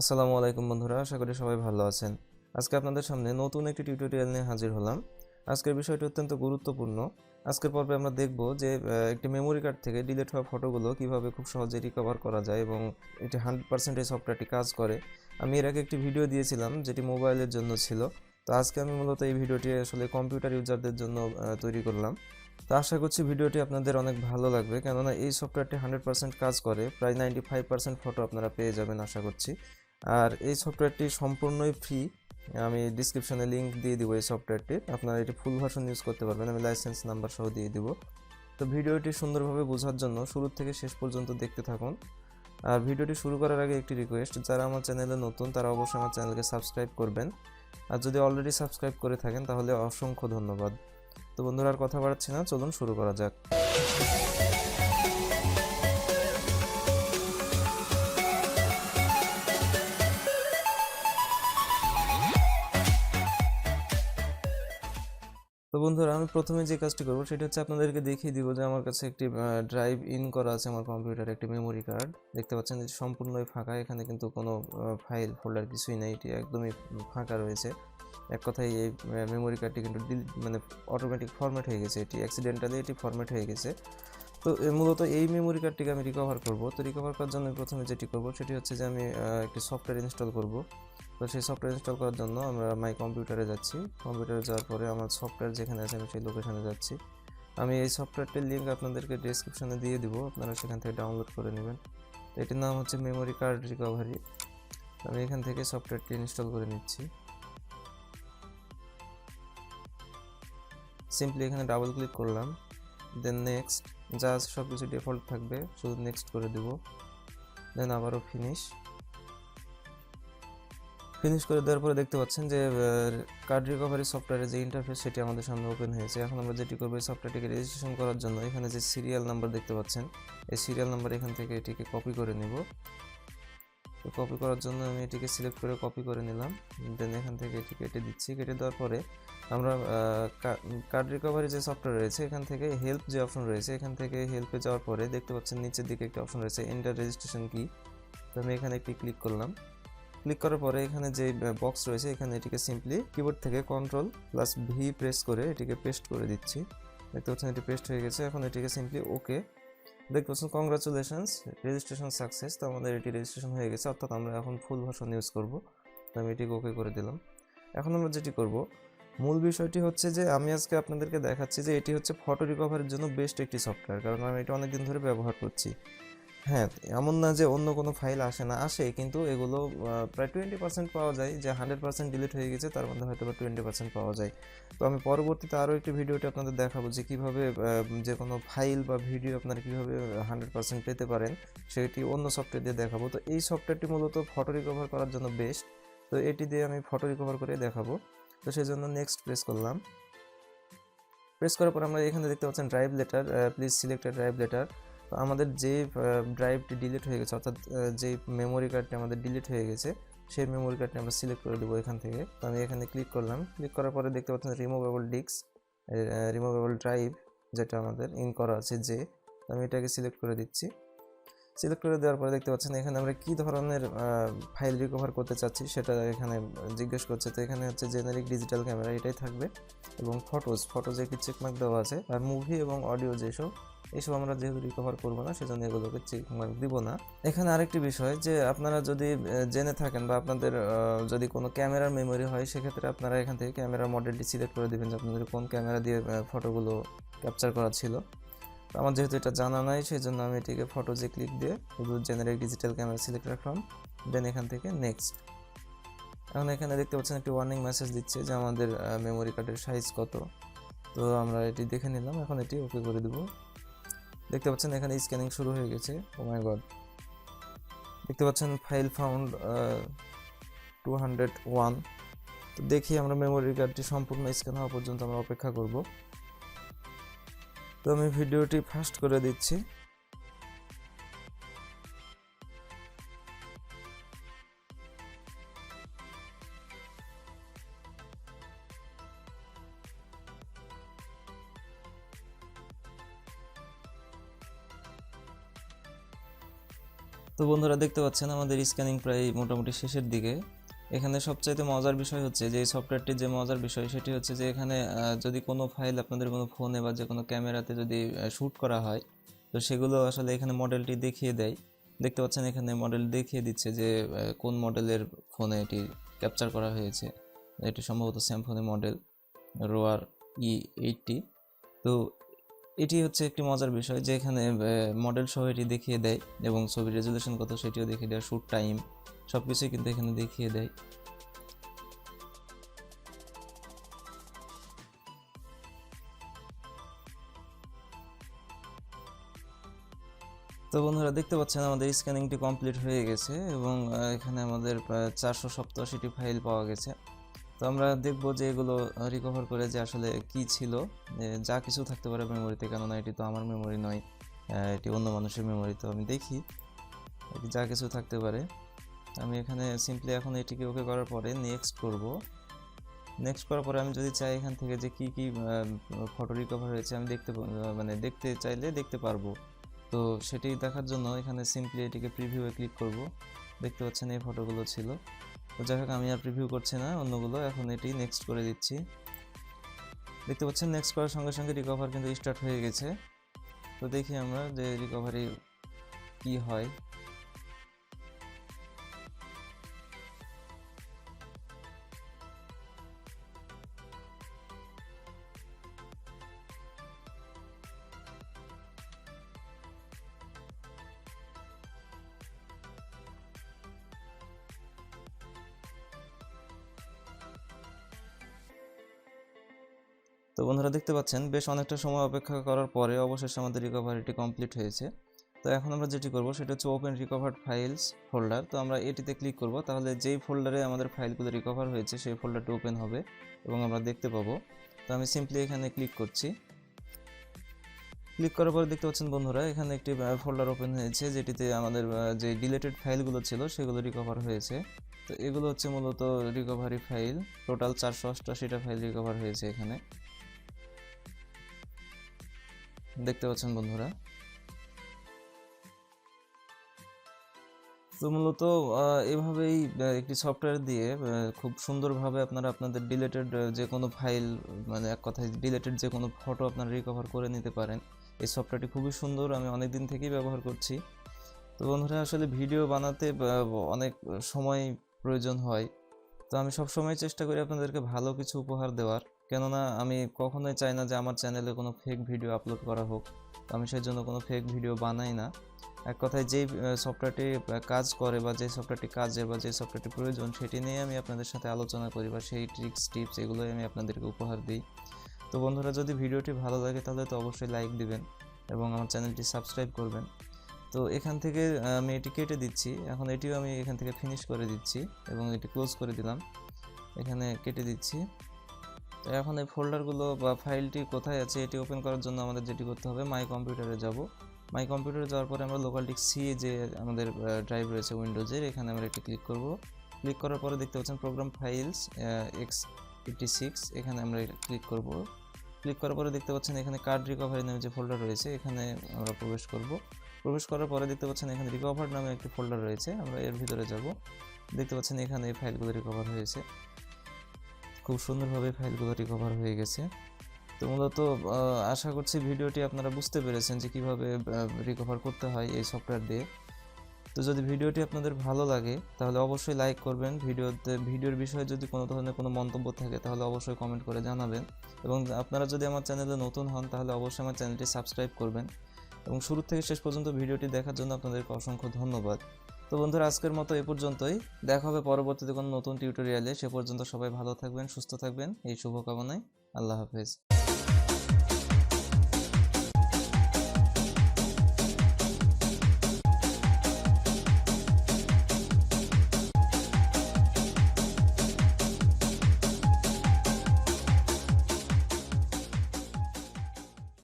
আসসালামু আলাইকুম বন্ধুরা, আশা করি সবাই ভালো আছেন। আজকে আপনাদের সামনে নতুন একটি টিউটোরিয়াল নিয়ে হাজির হলাম। আজকের বিষয়টি অত্যন্ত গুরুত্বপূর্ণ। আজকের পর্বে আমরা দেখব যে একটি মেমোরি কার্ড থেকে ডিলিট হওয়া ফটোগুলো কিভাবে খুব সহজে রিকভার করা যায় এবং এটি 100% এই সফটওয়্যারটি কাজ করে। আমি এর আগে একটি ভিডিও দিয়েছিলাম যেটি মোবাইলের জন্য ছিল। তো আজকে আমি মূলত এই ভিডিওটি আসলে কম্পিউটার ইউজারদের জন্য তৈরি করলাম। তো আশা করছি ভিডিওটি আপনাদের অনেক ভালো লাগবে, কেননা এই সফটওয়্যারটি 100% কাজ করে। প্রায় 95% ফটো আপনারা পেয়ে যাবেন আশা করছি। আর এই সফটওয়্যারটি সম্পূর্ণই ফ্রি। আমি ডিসক্রিপশনে লিংক দিয়ে দিব এই সফটওয়্যারটির, আপনারা এটি ফুল ভার্সন ইউজ করতে পারবেন। আমি লাইসেন্স নাম্বার সহ দিয়ে দিব। তো ভিডিওটি সুন্দরভাবে বোঝার জন্য শুরু থেকে শেষ পর্যন্ত দেখতে থাকুন। আর ভিডিওটি শুরু করার আগে একটি রিকোয়েস্ট, যারা আমার চ্যানেলে নতুন তারা অবশ্যই আমার চ্যানেলকে সাবস্ক্রাইব করবেন। আর যদি অলরেডি সাবস্ক্রাইব করে থাকেন তাহলে অসংখ্য ধন্যবাদ। তো বন্ধুরা, আর কথা বাড়াচ্ছি না, চলুন শুরু করা যাক। তো বন্ধুরা, আমি প্রথমে যে কাজটি করব সেটা হচ্ছে আপনাদেরকে দেখিয়ে দিব যে আমার কাছে একটি ড্রাইভ ইন করা আছে আমার কম্পিউটারে, একটি মেমোরি কার্ড। দেখতে পাচ্ছেন যে সম্পূর্ণই ফাঁকা, এখানে কিন্তু কোনো ফাইল ফোল্ডার কিছুই নেই, এটি একদমই ফাঁকা রয়েছে। এক কথায় এই মেমোরি কার্ডটি কিন্তু মানে অটোমেটিক ফরম্যাট হয়ে গেছে, এটি অ্যাক্সিডেন্টালি এটি ফরম্যাট হয়ে গেছে। তো মূলত এই মেমোরি কার্ডটিকে আমি রিকভার করব। তো রিকভার করার জন্য প্রথমে যেটি করব সেটি হচ্ছে যে আমি একটি সফটওয়্যার ইনস্টল করব। তো সেই সফটওয়্যার ইনস্টল করার জন্য আমরা মাই কম্পিউটারে যাচ্ছি। কম্পিউটারে যাওয়ার পরে আমার সফটওয়্যার যেখানে আছে আমি সেই লোকেশনে যাচ্ছি। আমি এই সফটওয়্যারটির লিঙ্ক আপনাদেরকে ডেসক্রিপশনে দিয়ে দিব, আপনারা সেখান থেকে ডাউনলোড করে নেবেন। তো এটির নাম হচ্ছে মেমোরি কার্ড রিকভারি। আমি এখান থেকে সফটওয়্যারটি ইনস্টল করে নিচ্ছি। সিম্পলি এখানে ডাবল ক্লিক করলাম, দেন নেক্সট। যা আছে সব কিছু ডিফল্ট থাকবে, শুধু নেক্সট করে দেব। দেন আবারও ফিনিশ করে দেওয়ার পরে দেখতে পাচ্ছেন যে কার্ড রিকভারি সফটওয়্যারের যে ইন্টারফেস সেটি আমাদের সামনে ওপেন হয়েছে। এখন আমরা যেটি করবো, এই সফটওয়্যারটিকে রেজিস্ট্রেশন করার জন্য এখানে যে সিরিয়াল নাম্বার দেখতে পাচ্ছেন, এই সিরিয়াল নাম্বার এখান থেকে এটিকে কপি করে নেব। তো কপি করার জন্য আমি এটিকে সিলেক্ট করে কপি করে নিলাম। দেন এখান থেকে এটি কেটে দিচ্ছি। কেটে দেওয়ার পরে আমরা কার্ড রিকভারি যে সফটওয়্যার রয়েছে এখান থেকে হেল্প যে অপশন রয়েছে, এখান থেকে হেল্পে যাওয়ার পরে দেখতে পাচ্ছেন নিচের দিকে একটি অপশন রয়েছে এন্টার রেজিস্ট্রেশন কি। তো আমি এখানে একটি ক্লিক করলাম। ক্লিক করার পরে এখানে যে বক্স রয়েছে এখানে এটিকে সিম্পলি কিবোর্ড থেকে Ctrl+V প্রেস করে এটিকে পেস্ট করে দিচ্ছি। দেখতে পাচ্ছেন এটি পেস্ট হয়ে গেছে। এখন এটিকে সিম্পলি ওকে। দেখতে পাচ্ছেন কংগ্রাচুলেশনস, রেজিস্ট্রেশন সাকসেস। তো আমাদের এটি রেজিস্ট্রেশন হয়ে গেছে, অর্থাৎ আমরা এখন ফুল ভার্সন ইউজ করব। তো আমি এটিকে ওকে করে দিলাম। এখন আমরা যেটি করব, মূল বিষয়টি হচ্ছে যে আমি আজকে আপনাদেরকে দেখাচ্ছি যে এটি হচ্ছে ফটো রিকভারির জন্য বেস্ট একটি সফটওয়্যার, কারণ আমি এটা অনেকদিন ধরে ব্যবহার করছি। হ্যাঁ, এমন না যে অন্য কোনো ফাইল আসে না, আসে, কিন্তু এগুলো প্রায় 20% পাওয়া যায়। যে 100% ডিলিট হয়ে গেছে তার মধ্যে হয়তো বা 20% পাওয়া যায়। তো আমি পরবর্তীতে আরও একটি ভিডিওতে আপনাদের দেখাবো যে কীভাবে যে কোনো ফাইল বা ভিডিও আপনারা কীভাবে 100% পেতে পারেন, সেটি অন্য সফটওয়্যার দিয়ে দেখাবো। তো এই সফটওয়্যারটি মূলত ফটো রিকভার করার জন্য বেস্ট। তো এটি দিয়ে আমি ফটো রিকভার করে দেখাবো। তো সেই জন্য নেক্সট প্রেস করলাম। প্রেস করার পর আমরা এখানে দেখতে পাচ্ছেন drive letter, please select A drive letter. তো আমাদের যে ড্রাইভটি ডিলিট হয়ে গেছে, অর্থাৎ যে মেমোরি কার্ডটি আমাদের ডিলিট হয়ে গেছে সেই মেমোরি কার্ডটি আমরা সিলেক্ট করে দেবো এখান থেকে। তো আমি এখানে ক্লিক করলাম। ক্লিক করার পরে দেখতে পাচ্ছেন রিমুভেবল ডিস্ক, রিমুভেবল ড্রাইভ, যেটা আমাদের ইন করা আছে যে। আমি এটাকে সিলেক্ট করে দিচ্ছি। সিলেক্ট করে দেওয়ার পরে দেখতে পাচ্ছেন এখানে আমরা কী ধরনের ফাইল রিকভার করতে চাচ্ছি সেটা এখানে জিজ্ঞেস করছে। তো এখানে হচ্ছে জেনারিক ডিজিটাল ক্যামেরা এটাই থাকবে, এবং ফটোজে একটি চেকমার্ক দেওয়া আছে। আর মুভি এবং অডিও এইসব আমরা যেহেতু রিকভার করবো না সেজন্য এগুলোকে চেকমার্ক দিব না। এখানে আরেকটি বিষয়, যে আপনারা যদি জেনে থাকেন বা আপনাদের যদি কোনো ক্যামেরার মেমোরি হয়, সেক্ষেত্রে আপনারা এখান থেকে ক্যামেরার মডেলটি সিলেক্ট করে দেবেন যে আপনাদের কোন ক্যামেরা দিয়ে ফটোগুলো ক্যাপচার করা ছিল। আমার যেহেতু এটা জানা নাই সেই জন্য আমি এটিকে ফটোজে ক্লিক দিয়ে শুধু জেনারেট ডিজিটাল ক্যামেরা সিলেক্ট রাখলাম। দেন এখান থেকে নেক্সট। এখন এখানে দেখতে পাচ্ছেন একটি ওয়ার্নিং মেসেজ দিচ্ছে যে আমাদের মেমোরি কার্ডের সাইজ কত। তো আমরা এটি দেখে নিলাম, এখন এটি ওকে করে দেব। দেখতে পাচ্ছেন এখানে স্ক্যানিং শুরু হয়ে গেছে। ও মাই গড, দেখতে পাচ্ছেন ফাইল ফাউন্ড 201। তো দেখি আমরা মেমোরি কার্ডটি সম্পূর্ণ স্ক্যান হওয়া পর্যন্ত আমরা অপেক্ষা করব। তো আমি ভিডিওটি ফাস্ট করে দিচ্ছি। তো বন্ধুরা দেখতে পাচ্ছেন আমাদের স্ক্যানিং প্রায় মোটামুটি শেষের দিকে। এখানে সবচাইতে মজার বিষয় হচ্ছে যে এই সফটওয়্যারটির যে মজার বিষয় সেটি হচ্ছে যে এখানে যদি কোনো ফাইল আপনাদের কোনো ফোনে বা যে কোনো ক্যামেরাতে যদি শ্যুট করা হয়, তো সেগুলো আসলে এখানে মডেলটি দেখিয়ে দেয়। দেখতে পাচ্ছেন এখানে মডেল দেখিয়ে দিচ্ছে যে কোন মডেলের ফোনে এটি ক্যাপচার করা হয়েছে। এটি সম্ভবত স্যামসাংয়ের মডেল রোয়ার E80। তো এটি হচ্ছে একটি মজার বিষয় যে এখানে মডেল সহ এটি দেখিয়ে দেয় এবং ছবির রেজুলেশন কত সেটিও দেখিয়ে দেয়, শ্যুট টাইম সব কিছুই কিন্তু এখানে দেখিয়ে দেয়। তো বন্ধুরা দেখতে পাচ্ছেন আমাদের স্ক্যানিংটি কমপ্লিট হয়ে গেছে এবং এখানে আমাদের 487টি ফাইল পাওয়া গেছে। তো আমরা দেখব যে এগুলো রিকভার করে যে আসলে কি ছিল, যা কিছু থাকতে পারে মেমোরিতে, কেননা এটি তো আমার মেমোরি নয়, এটি অন্য মানুষের মেমোরি। তো আমি দেখি এটি যা কিছু থাকতে পারে। আমি এখানে সিম্পলি এখন এটিকে ওকে করার পরে নেক্সট করব। নেক্সট করার পরে আমি যদি চাই এখান থেকে যে কি কি ফটো রিকভার হয়েছে আমি দেখতে চাইলে দেখতে পারবো। তো সেটি দেখার জন্য এখানে সিম্পলি এটিকে প্রিভিউয়ে ক্লিক করব। দেখতে পাচ্ছেন এই ফটোগুলো ছিল। তো যাই হোক আমি আর প্রিভিউ করছি না অন্যগুলো, এখন এটি নেক্সট করে দিচ্ছি। দেখতে পাচ্ছেন নেক্সট করার সঙ্গে সঙ্গে রিকভার কিন্তু স্টার্ট হয়ে গেছে। তো দেখি আমরা যে রিকভারি কি হয়। তো বন্ধুরা দেখতে পাচ্ছেন বেশ অনেকটা সময় অপেক্ষা করার পরে অবশেষে আমাদের রিকভারিটি কমপ্লিট হয়েছে। তো এখন আমরা যেটি করব সেটা হচ্ছে ওপেন রিকভার্ড ফাইলস ফোল্ডার। তো আমরা এটিতে ক্লিক করব, তাহলে যেই ফোল্ডারে আমাদের ফাইলগুলো রিকভার হয়েছে সেই ফোল্ডারটি ওপেন হবে এবং আমরা দেখতে পাবো। তো আমি সিম্পলি এখানে ক্লিক করছি। ক্লিক করার পরে দেখতে পাচ্ছেন বন্ধুরা এখানে একটি ফোল্ডার ওপেন হয়েছে যেটিতে আমাদের যে ডিলেটেড ফাইলগুলো ছিল সেগুলো রিকভার হয়েছে। তো এগুলো হচ্ছে মূলত রিকভারি ফাইল, টোটাল 488টা ফাইল রিকভার হয়েছে এখানে, দেখতে পাচ্ছেন বন্ধুরা। তো মূলত এভাবেই একটি সফটওয়্যার দিয়ে খুব সুন্দরভাবে আপনারা আপনাদের ডিলেটেড যে কোনো ফাইল, এক কথায় ডিলেটেড যে কোনো ফটো আপনারা রিকভার করে নিতে পারেন। এই সফটওয়্যারটি খুবই সুন্দর, আমি অনেক দিন থেকেই ব্যবহার করছি। তো বন্ধুরা আসলে ভিডিও বানাতে অনেক সময় প্রয়োজন হয়। তো আমি সবসময় চেষ্টা করি আপনাদেরকে ভালো কিছু উপহার দেওয়ার, কেননা আমি কখনোই চাই না যে আমার চ্যানেলে কোনো ফেক ভিডিও আপলোড করা হোক। তো আমি সেই জন্য কোনো ফেক ভিডিও বানাই না। এক কথায় যেই সফটওয়্যারটি কাজ করে বা যে সফটওয়্যারটি কাজের বা যে সফটওয়্যারটি প্রয়োজন সেটি নিয়ে আমি আপনাদের সাথে আলোচনা করি বা সেই ট্রিক্স টিপস এগুলোই আমি আপনাদেরকে উপহার দিই। তো বন্ধুরা যদি ভিডিওটি ভালো লাগে তাহলে তো অবশ্যই লাইক দিবেন এবং আমার চ্যানেলটি সাবস্ক্রাইব করবেন। তো এখান থেকে আমি এটি কেটে দিচ্ছি, এখন এটিও আমি এখান থেকে ফিনিশ করে দিচ্ছি এবং এটি ক্লোজ করে দিলাম, এখানে কেটে দিচ্ছি। তো এখন এই ফোল্ডারগুলো বা ফাইলটি কোথায় আছে এটি ওপেন করার জন্য আমাদের যেটি করতে হবে, মাই কম্পিউটারে যাব। মাই কম্পিউটারে যাওয়ার পরে আমরা লোকাল ডিস্ক সি যে আমাদের ড্রাইভ রয়েছে উইন্ডোজের, এখানে আমরা এটি ক্লিক করব। ক্লিক করার পরে দেখতে পাচ্ছেন প্রোগ্রাম ফাইলস x86, এখানে আমরা ক্লিক করব। ক্লিক করার পরে দেখতে পাচ্ছেন এখানে কার্ড রিকভারি নামে যে ফোল্ডার রয়েছে এখানে আমরা প্রবেশ করব। প্রবেশ করার পরে দেখতে পাচ্ছেন এখানে রিকভার নামে একটি ফোল্ডার রয়েছে, আমরা এর ভিতরে যাব। দেখতে পাচ্ছেন এখানে এই ফাইলগুলো রিকভার হয়েছে, খুব সুন্দরভাবে ফাইলগুলো রিকভার হয়ে গেছে। তো মূলত আশা করছি ভিডিওটি আপনারা বুঝতে পেরেছেন যে কীভাবে রিকভার করতে হয় এই সফটওয়্যার দিয়ে। তো যদি ভিডিওটি আপনাদের ভালো লাগে তাহলে অবশ্যই লাইক করবেন। ভিডিওর বিষয়ে যদি কোনো ধরনের কোনো মন্তব্য থাকে তাহলে অবশ্যই কমেন্ট করে জানাবেন এবং আপনারা যদি আমার চ্যানেলে নতুন হন তাহলে অবশ্যই আমার চ্যানেলটি সাবস্ক্রাইব করবেন এবং শুরু থেকে শেষ পর্যন্ত ভিডিওটি দেখার জন্য আপনাদেরকে অসংখ্য ধন্যবাদ। তো বন্ধুরা আজকের মতো এ পর্যন্তই, দেখা হবে পরবর্তীতে কোনো নতুন টিউটোরিয়ালে। সে পর্যন্ত সবাই ভালো থাকবেন, সুস্থ থাকবেন এই শুভকামনায়। আল্লাহ হাফেজ।